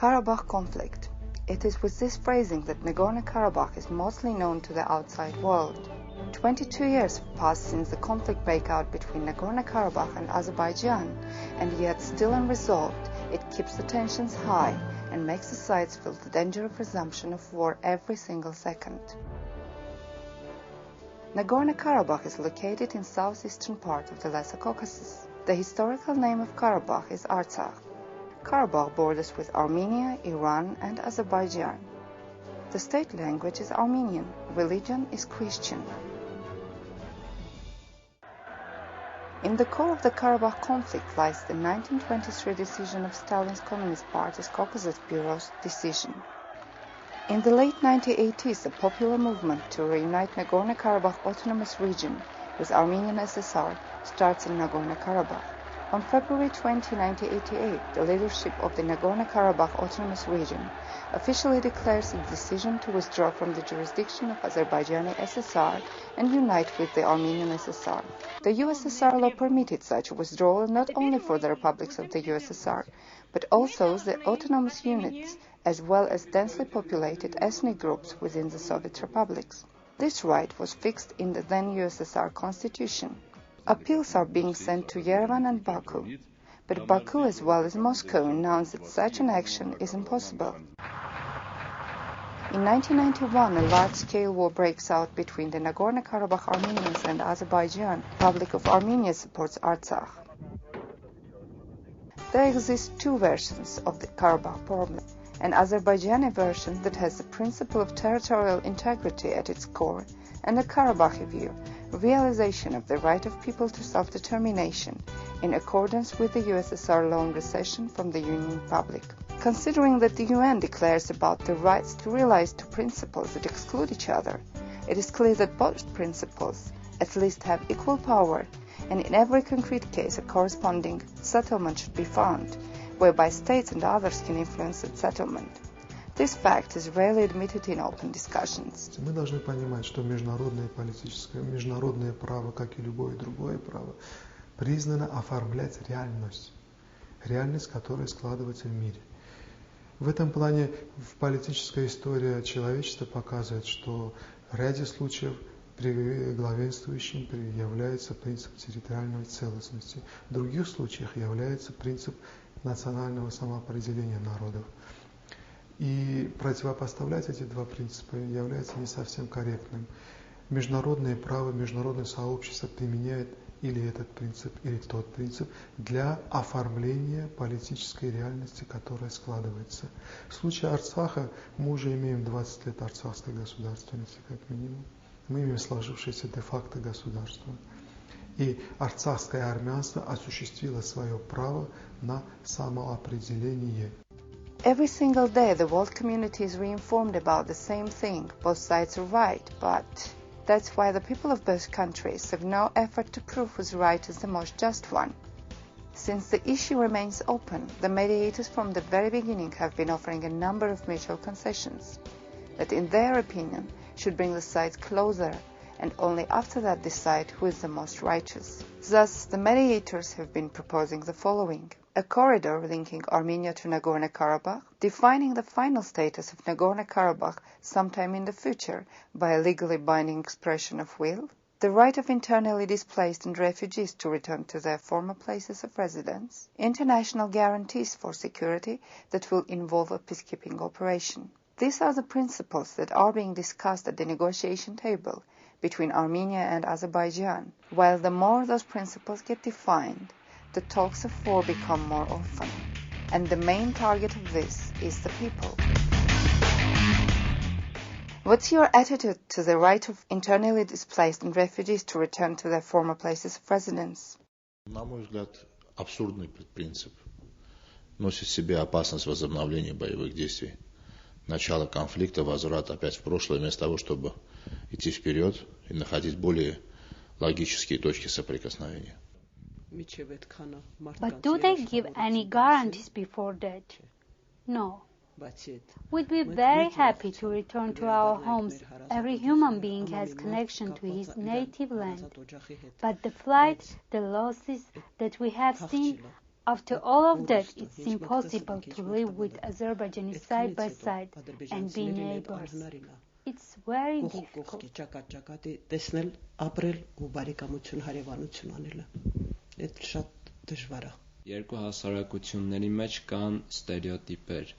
Karabakh conflict. It is with this phrasing that Nagorno Karabakh is mostly known to the outside world. 22 years have passed since the conflict breakout between Nagorno Karabakh and Azerbaijan, and yet still unresolved, it keeps the tensions high and makes the sides feel the danger of resumption of war every single second. Nagorno Karabakh is located in southeastern part of the Lesser Caucasus. The historical name of Karabakh is Artsakh. Karabakh borders with Armenia, Iran, and Azerbaijan. The state language is Armenian. Religion is Christian. In the core of the Karabakh conflict lies the 1923 decision of Stalin's Communist Party's Caucasus Bureau's decision. In the late 1980s, a popular movement to reunite Nagorno-Karabakh Autonomous Region with Armenian SSR starts in Nagorno-Karabakh. On February 20, 1988, the leadership of the Nagorno-Karabakh Autonomous Region officially declares its decision to withdraw from the jurisdiction of Azerbaijani SSR and unite with the Armenian SSR. The USSR law permitted such a withdrawal not only for the republics of the USSR, but also the autonomous units, as well as densely populated ethnic groups within the Soviet republics. This right was fixed in the then USSR constitution. Appeals are being sent to Yerevan and Baku, but Baku as well as Moscow announced that such an action is impossible. In 1991, a large-scale war breaks out between the Nagorno-Karabakh Armenians and Azerbaijan. The Republic of Armenia supports Artsakh. There exist two versions of the Karabakh problem. An Azerbaijani version that has the principle of territorial integrity at its core, and a Karabakhi view, realization of the right of people to self-determination, in accordance with the USSR law on recession from the Union Republic. Considering that the UN declares about the rights to realize two principles that exclude each other, it is clear that both principles at least have equal power, and in every concrete case a corresponding settlement should be found, whereby states and others can influence that settlement. This fact is rarely admitted in open discussions. Мы должны понимать, что международное политическое, международное право, как и любое другое право, признано оформлять реальность, которая складывается в мире. В этом плане политическая история человечества показывает, что в ряде случаев главенствующим является принцип территориальной целостности. В других случаях является принцип национального самоопределения народов. И противопоставлять эти два принципа является не совсем корректным. Международное право, международное сообщество применяет или этот принцип, или тот принцип для оформления политической реальности, которая складывается. В случае Арцаха мы уже имеем 20 лет арцахской государственности, как минимум. Мы имеем сложившееся де-факто государство. И арцахское армянство осуществило свое право на самоопределение. Every single day the world community is reinformed about the same thing. Both sides are right, but that's why the people of both countries have no effort to prove whose right is the most just one. Since the issue remains open, the mediators from the very beginning have been offering a number of mutual concessions that, in their opinion, should bring the sides closer, and only after that decide who is the most righteous. Thus, the mediators have been proposing the following: a corridor linking Armenia to Nagorno-Karabakh, defining the final status of Nagorno-Karabakh sometime in the future by a legally binding expression of will, the right of internally displaced and refugees to return to their former places of residence, international guarantees for security that will involve a peacekeeping operation. These are the principles that are being discussed at the negotiation table between Armenia and Azerbaijan. While the more those principles get defined, the talks of war become more often, and the main target of this is the people. What's your attitude to the right of internally displaced and refugees to return to their former places of residence? На мой взгляд, абсурдный принцип. Носит в себе опасность возобновления боевых действий. Начало конфликта, возврат опять в прошлое, вместо того, чтобы идти вперед и находить более логические точки соприкосновения. But do they give any guarantees before that? No. We'd be very happy to return to our homes. Every human being has connection to his native land. But the flight, the losses that we have seen After all of that, it's impossible to live with Azerbaijanis side by side and be neighbors. It's very difficult. Երկու հասարակությունների մեջ կան ստերեոտիպեր,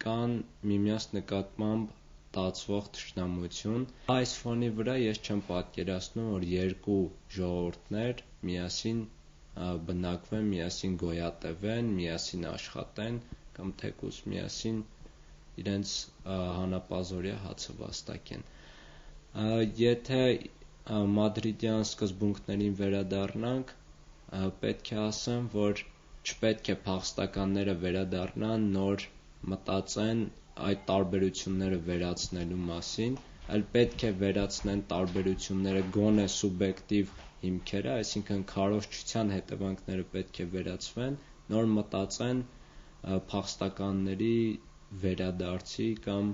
կան միմյանց նկատմամբ տածվող թշնամություն։ Այս ֆոնի վրա ես չեմ պատկերացնում, որ երկու ժողովուրդներ միասին բնակվեն, միասին գոյատևեն, միասին աշխատեն կամ թեկուզ միասին իրենց հանապազորյա հացը վաստակեն։ Եթե մադրիդյան սկզբունքներին վերադառնանք, պետք է ասեմ, որ չպետք է փախստականները վերադառնան, նոր մտածեն այդ տարբերությունները վերացնելու մասին, այլ պետք է վերացնեն տարբերությունները գոնե սուբյեկտիվ հիմքերը, այսինքն քարոզչության հետևանքները պետք է վերացվեն, նոր մտածեն փախստականների վերադարձի կամ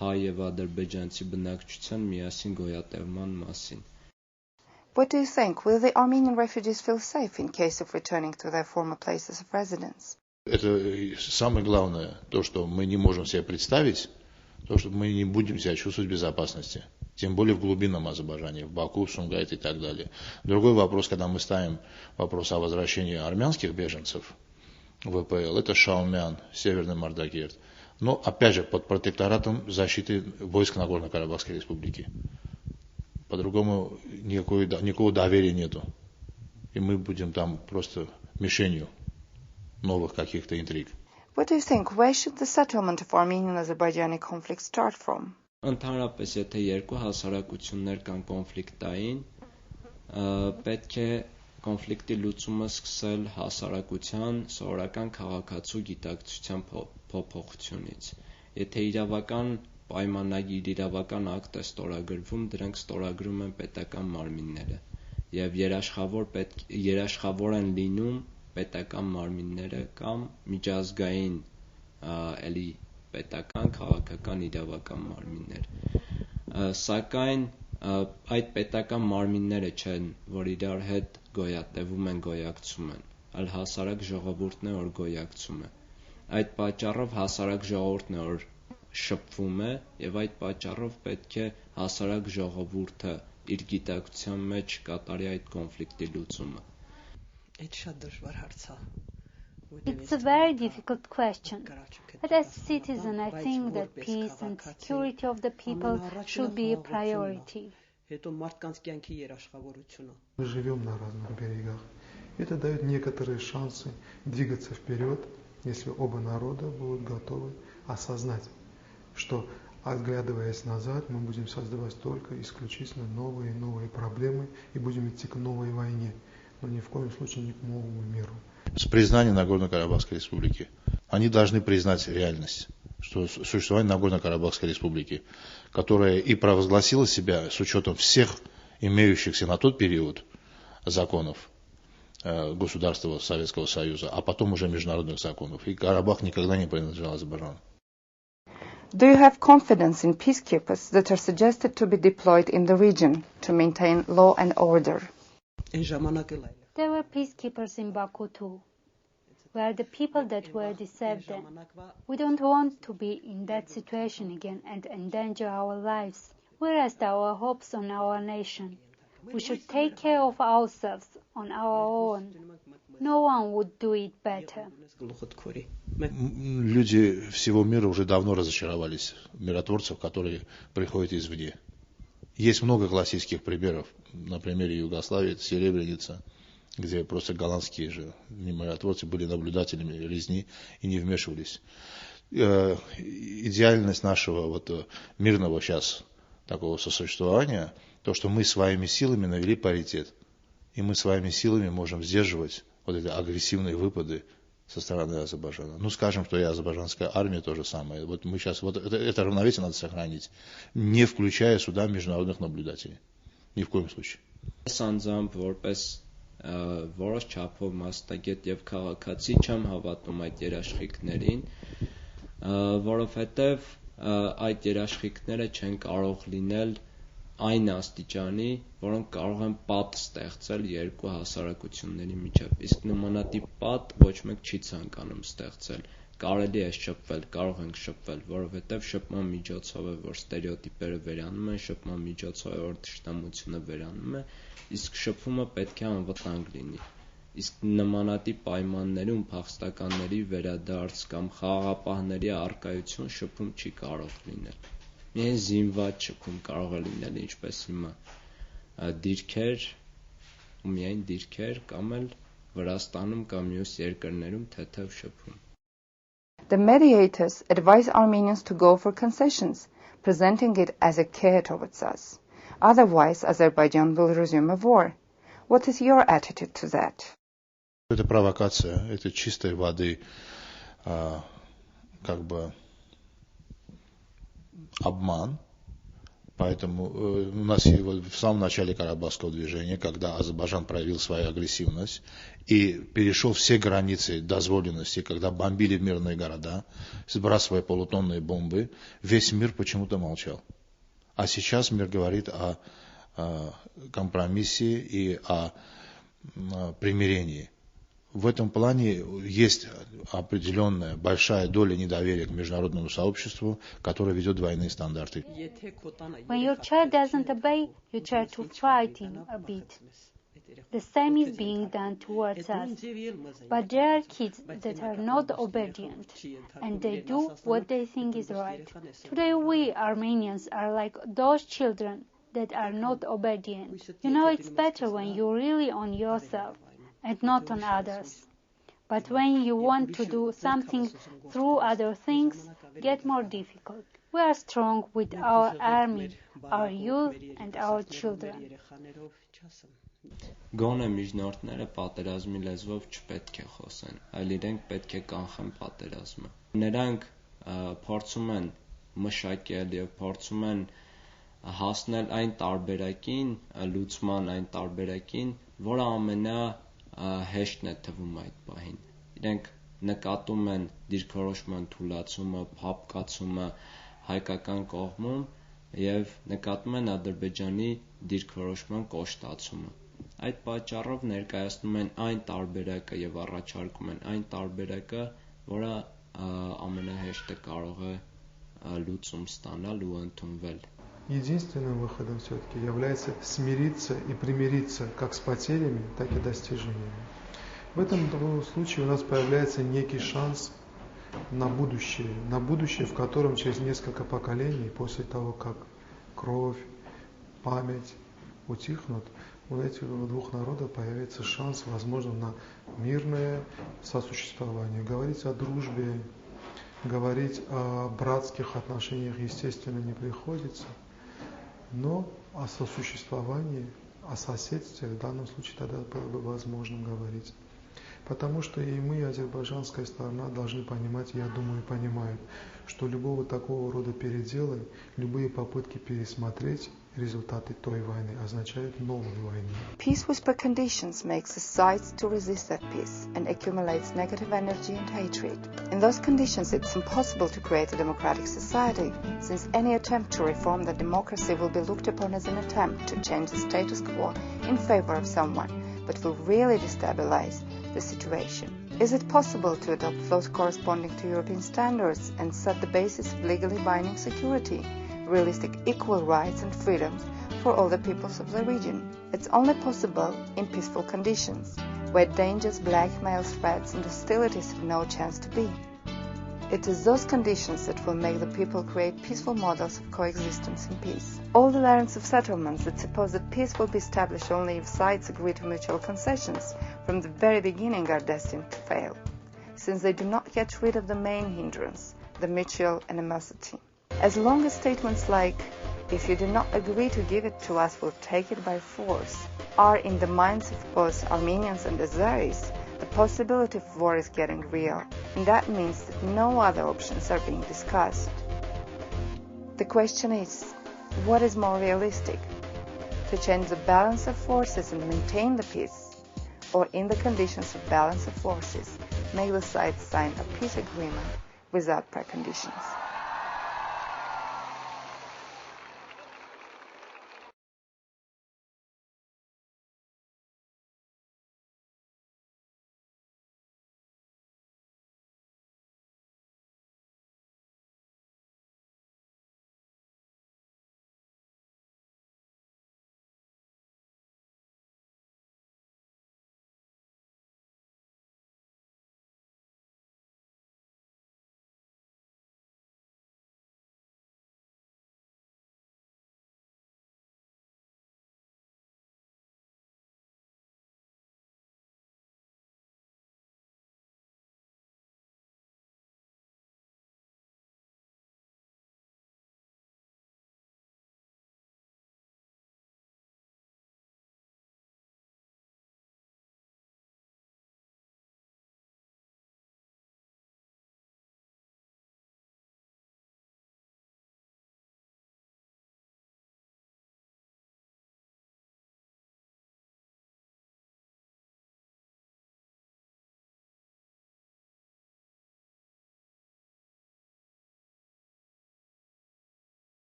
հայ եւ ադրբեջանցի բնակչության միասին գոյատևման մասին։ What do you think? Will the Armenian refugees feel safe in case of returning to their former places of residence? Это самое главное, то, что мы не можем себе представить, то, что мы не будем себя чувствовать в безопасности. Тем более в глубинном Азербайджане, в Баку, в Сумгайте и так далее. Другой вопрос, когда мы ставим вопрос о возвращении армянских беженцев в ВПЛ, это Шаумян, Северный Мардагерт. Но, опять же, под протекторатом защиты войск Нагорно-Карабахской республики. По-другому никакого доверия нету. И мы будем там просто мишенью новых каких-то интриг. What do you think? Where should the settlement of Armenian-Azerbaijani conflict start from? Ընդհանրապես, եթե երկու հասարակություններ կան կոնֆլիկտային, պետք է կոնֆլիկտի լուծումը սկսել հասարակության սովորական քաղաքացու գիտակցության փոփոխությունից։ Եթե իրավական պայմանագիր, իրավական ակտ է ստորագրվում, դրանք ստորագրում են պետական մարմինները եւ երաշխավոր են լինում պետական մարմինները կամ միջազգային էլի պետական, քաղաքական, իրավական մարմիններ։ Սակայն այդ պետական մարմինները չեն, որ իրար հետ գոյատևում են, գոյակցում են, այլ հասարակ ժողովուրդն է, որ գոյակցում է։ Այդ պատճառով հասարակ ժողովուրդն է, որ շփվում է, եւ այդ պատճառով պետք է հասարակ ժողովուրդը իր գիտակցության մեջ կատարի այդ կոնֆլիկտի լուծումը։ It's a very difficult question, but as a citizen I think that peace and security of the people should be a priority. Мы живем на разных берегах. Это дает некоторые шансы двигаться вперед, если оба народа будут готовы осознать, что, оглядываясь назад, мы будем создавать только исключительно новые и новые проблемы и будем идти к новой войне, но ни в коем случае не к новому миру. С признанием Нагорно-Карабахской республики. Они должны признать реальность, что существование Нагорно-Карабахской республики, которая и провозгласила себя с учетом всех имеющихся на тот период законов государства Советского Союза, а потом уже международных законов. И Карабах никогда не принадлежал Азербайджану. Do you have confidence in peacekeepers that are suggested to be deployed in the region to maintain law and order? There were peacekeepers in Baku too. We are the people that were deceived then. We don't want to be in that situation again and endanger our lives. We rest our hopes on our nation. We should take care of ourselves on our own. No one would do it better. Люди всего мира уже давно разочаровались в миротворцев, которые приходят извне. Есть много классических примеров. На примере Югославии, это Серебряница, где просто голландские же миротворцы были наблюдателями резни и не вмешивались. Идеальность нашего мирного сейчас такого сосуществования, то, что мы своими силами навели паритет, и мы своими силами можем сдерживать эти агрессивные выпады со стороны Азербайджана. Ну, скажем, что и азербайджанская армия то же самое. Вот мы сейчас, это равновесие надо сохранить, не включая сюда международных наблюдателей. Ни в коем случае. Որոշ չափով մասնագետ եւ քաղաքացի չեմ հավատում այդ երաշխիքներին, որովհետեւ այդ երաշխիքները չեն կարող լինել այն աստիճանի, որոնք կարող են պատ ստեղծել երկու հասարակությունների միջև։ Իսկ նմանատիպ պատ ոչ մեկ չի ցանկանում ստեղծել։ Կարելի է շփվել, կարող ենք շփվել, որովհետև շփման միջոցով է, որ ստերեոտիպերը վերանում են, շփման միջոցով է, որ թշնամությունը վերանում է, իսկ շփումը պետք է անվտանգ լինի։ Իսկ նմանատիպ պայմաններում փախստականների վերադարձ կամ խաղաղապահների առկայություն շփում չի կարող լինել։ Միայն զինված շփում կարող է լինել, ինչպես հիմա դիրքեր ու միայն դիրքեր կամ էլ Վրաստանում կամ մյուս երկրներում թեթև շփում։ The mediators advise Armenians to go for concessions, presenting it as a care towards us. Otherwise, Azerbaijan will resume a war. What is your attitude to that? Это провокация, это чистой воды обман. Поэтому у нас в самом начале Карабахского движения, когда Азербайджан проявил свою агрессивность и перешел все границы дозволенности, когда бомбили мирные города, сбрасывая полутонные бомбы, весь мир почему-то молчал. А сейчас мир говорит о компромиссе и о примирении. В этом плане есть определенная большая доля недоверия к международному сообществу, которое ведет двойные стандарты. When your child doesn't obey, you try to fight him a bit. The same is being done towards us. But there are kids that are not obedient, and they do what they think is right. Today we Armenians are like those children that are not obedient. You know, it's better when you're really on yourself and not on others. But when you want to do something through other things, get more difficult. We are strong with our army, our youth and our children. Գոնե միջնորդները պատերազմի լեզվով չպետք է խոսեն, այլ իրենք պետք է կանխեն պատերազմը։ Նրանք փորձում են մշակել եւ փորձում են հասնել այն տարբերակին, լուծման այն տարբերակին, որը ամենահեշտն է թվում այդ պահին։ Իրենք նկատում են դիրքորոշման թուլացումը, հապկացումը հայկական կողմում եւ նկատում են Ադրբեջանի դիրքորոշման կոշտացումը։ Այդ պատճառով ներկայացնում են այն տարբերակը եւ առաջարկում են այն տարբերակը, որը ամենահեշտը կարող է լուծում стանալ ու ընդունվել։ Единственным выходом все-таки является смириться и примириться как с потерями, так и достижениями. В этом случае у нас появляется некий шанс на будущее, в котором через несколько поколений, после того, как кровь, память утихнут, у этих двух народов появится шанс, возможно, на мирное сосуществование. Говорить о дружбе, говорить о братских отношениях, естественно, не приходится, но о сосуществовании, о соседстве в данном случае тогда было бы возможно говорить. Потому что и мы, азербайджанская сторона, должны понимать, я думаю, понимают, что любого такого рода переделы, любые попытки пересмотреть результаты той войны означают новую войну. Peace with preconditions makes the sides to resist that peace and accumulates negative energy and hatred. In those conditions, it's impossible to create a democratic society, since any attempt to reform the democracy will be looked upon as an attempt to change the status quo in favor of someone, but will really destabilize the situation. Is it possible to adopt laws corresponding to European standards and set the basis of legally binding security, realistic equal rights and freedoms for all the peoples of the region? It's only possible in peaceful conditions, where dangers, blackmail, threats and hostilities have no chance to be. It is those conditions that will make the people create peaceful models of coexistence in peace. All the variants of settlements that suppose that peace will be established only if sides agree to mutual concessions from the very beginning are destined to fail, since they do not get rid of the main hindrance, the mutual animosity. As long as statements like, "If you do not agree to give it to us, we'll take it by force," are in the minds of both Armenians and Azeris, the possibility of war is getting real, and that means that no other options are being discussed. The question is, what is more realistic? To change the balance of forces and maintain the peace, or in the conditions of balance of forces, make the sides sign a peace agreement without preconditions?